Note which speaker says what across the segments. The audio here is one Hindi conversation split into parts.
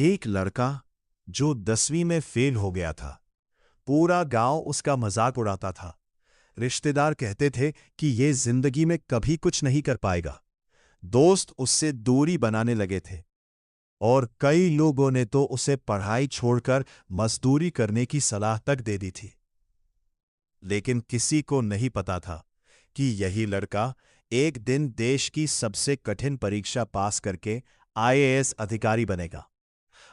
Speaker 1: एक लड़का जो 10वीं में फेल हो गया था। पूरा गांव उसका मजाक उड़ाता था। रिश्तेदार कहते थे कि ये जिंदगी में कभी कुछ नहीं कर पाएगा। दोस्त उससे दूरी बनाने लगे थे और कई लोगों ने तो उसे पढ़ाई छोड़कर मजदूरी करने की सलाह तक दे दी थी। लेकिन किसी को नहीं पता था कि यही लड़का एक दिन देश की सबसे कठिन परीक्षा पास करके आईएएस अधिकारी बनेगा।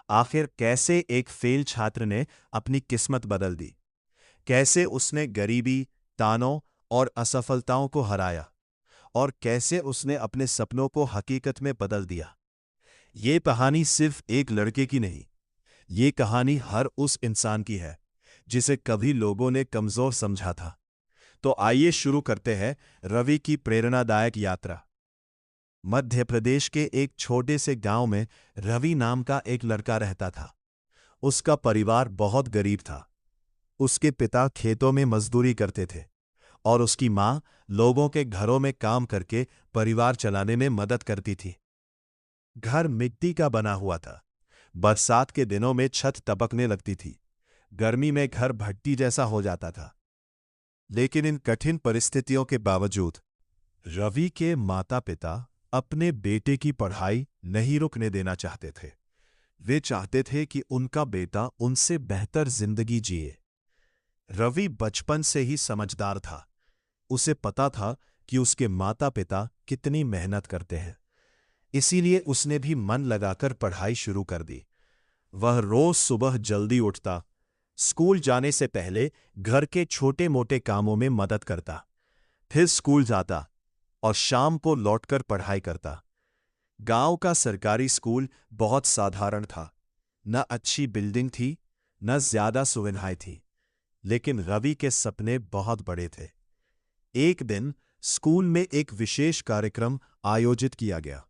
Speaker 1: आखिर कैसे एक फेल छात्र ने अपनी किस्मत बदल दी, कैसे उसने गरीबी, तानों और असफलताओं को हराया, और कैसे उसने अपने सपनों को हकीकत में बदल दिया। ये कहानी सिर्फ एक लड़के की नहीं, ये कहानी हर उस इंसान की है जिसे कभी लोगों ने कमजोर समझा था। तो आइए शुरू करते हैं रवि की प्रेरणादायक यात्रा। मध्य प्रदेश के एक छोटे से गांव में रवि नाम का एक लड़का रहता था। उसका परिवार बहुत गरीब था। उसके पिता खेतों में मजदूरी करते थे और उसकी मां लोगों के घरों में काम करके परिवार चलाने में मदद करती थी। घर मिट्टी का बना हुआ था। बरसात के दिनों में छत टपकने लगती थी। गर्मी में घर भट्टी जैसा हो जाता था। लेकिन इन कठिन परिस्थितियों के बावजूद रवि के माता पिता अपने बेटे की पढ़ाई नहीं रुकने देना चाहते थे। वे चाहते थे कि उनका बेटा उनसे बेहतर जिंदगी जिए। रवि बचपन से ही समझदार था। उसे पता था कि उसके माता पिता कितनी मेहनत करते हैं। इसीलिए उसने भी मन लगाकर पढ़ाई शुरू कर दी। वह रोज सुबह जल्दी उठता, स्कूल जाने से पहले घर के छोटे मोटे कामों में मदद करता, फिर स्कूल जाता और शाम को लौटकर पढ़ाई करता। गांव का सरकारी स्कूल बहुत साधारण था। न अच्छी बिल्डिंग थी, न ज्यादा सुविधाएं थी, लेकिन रवि के सपने बहुत बड़े थे। एक दिन स्कूल में एक विशेष कार्यक्रम आयोजित किया गया।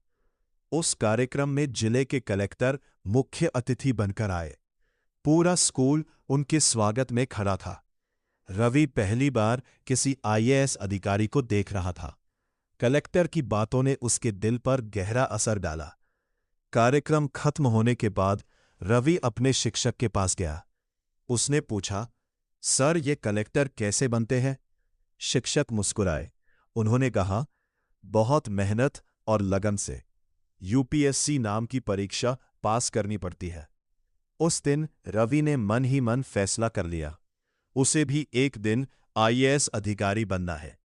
Speaker 1: उस कार्यक्रम में जिले के कलेक्टर मुख्य अतिथि बनकर आए। पूरा स्कूल उनके स्वागत में खड़ा था। रवि पहली बार किसी आईएएस अधिकारी को देख रहा था। कलेक्टर की बातों ने उसके दिल पर गहरा असर डाला। कार्यक्रम खत्म होने के बाद रवि अपने शिक्षक के पास गया। उसने पूछा, सर, ये कलेक्टर कैसे बनते हैं? शिक्षक मुस्कुराए। उन्होंने कहा, बहुत मेहनत और लगन से। यूपीएससी नाम की परीक्षा पास करनी पड़ती है। उस दिन रवि ने मन ही मन फैसला कर लिया, उसे भी एक दिन आईएएस अधिकारी बनना है।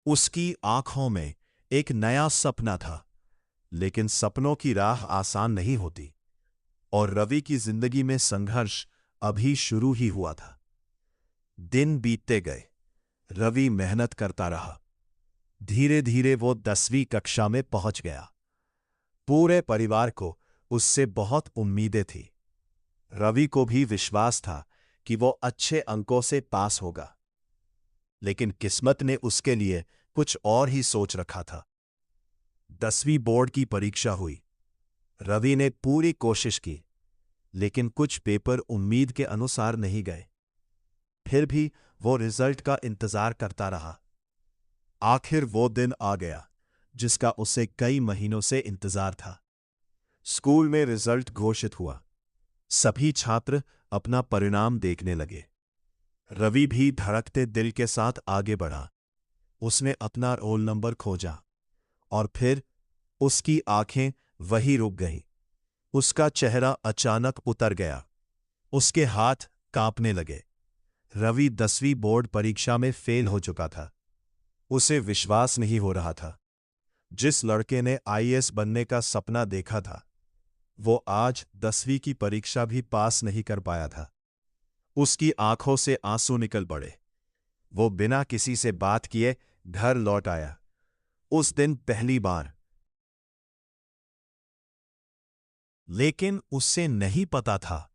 Speaker 1: उसकी आंखों में एक नया सपना था। लेकिन सपनों की राह आसान नहीं होती, और रवि की जिंदगी में संघर्ष अभी शुरू ही हुआ था। दिन बीतते गए। रवि मेहनत करता रहा। धीरे धीरे वो 10वीं कक्षा में पहुंच गया। पूरे परिवार को उससे बहुत उम्मीदें थी। रवि को भी विश्वास था कि वो अच्छे अंकों से पास होगा। लेकिन किस्मत ने उसके लिए कुछ और ही सोच रखा था। 10वीं बोर्ड की परीक्षा हुई। रवि ने पूरी कोशिश की, लेकिन कुछ पेपर उम्मीद के अनुसार नहीं गए। फिर भी वो रिजल्ट का इंतजार करता रहा। आखिर वो दिन आ गया जिसका उसे कई महीनों से इंतजार था। स्कूल में रिजल्ट घोषित हुआ। सभी छात्र अपना परिणाम देखने लगे। रवि भी धड़कते दिल के साथ आगे बढ़ा। उसने अपना रोल नंबर खोजा, और फिर उसकी आंखें वहीं रुक गईं। उसका चेहरा अचानक उतर गया। उसके हाथ कांपने लगे। रवि 10वीं बोर्ड परीक्षा में फेल हो चुका था। उसे विश्वास नहीं हो रहा था। जिस लड़के ने आईएएस बनने का सपना देखा था, वो आज 10वीं की परीक्षा भी पास नहीं कर पाया था। उसकी आंखों से आंसू निकल पड़े। वो बिना किसी से बात किए घर लौट आया। उस दिन पहली बार। लेकिन उससे नहीं पता था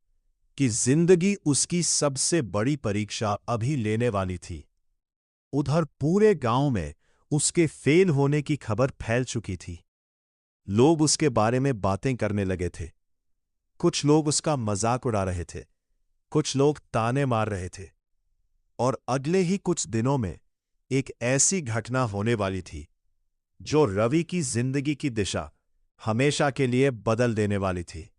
Speaker 1: कि जिंदगी उसकी सबसे बड़ी परीक्षा अभी लेने वाली थी। उधर पूरे गांव में उसके फेल होने की खबर फैल चुकी थी। लोग उसके बारे में बातें करने लगे थे। कुछ लोग उसका मजाक उड़ा रहे थे, कुछ लोग ताने मार रहे थे। और अगले ही कुछ दिनों में एक ऐसी घटना होने वाली थी जो रवि की जिंदगी की दिशा हमेशा के लिए बदल देने वाली थी।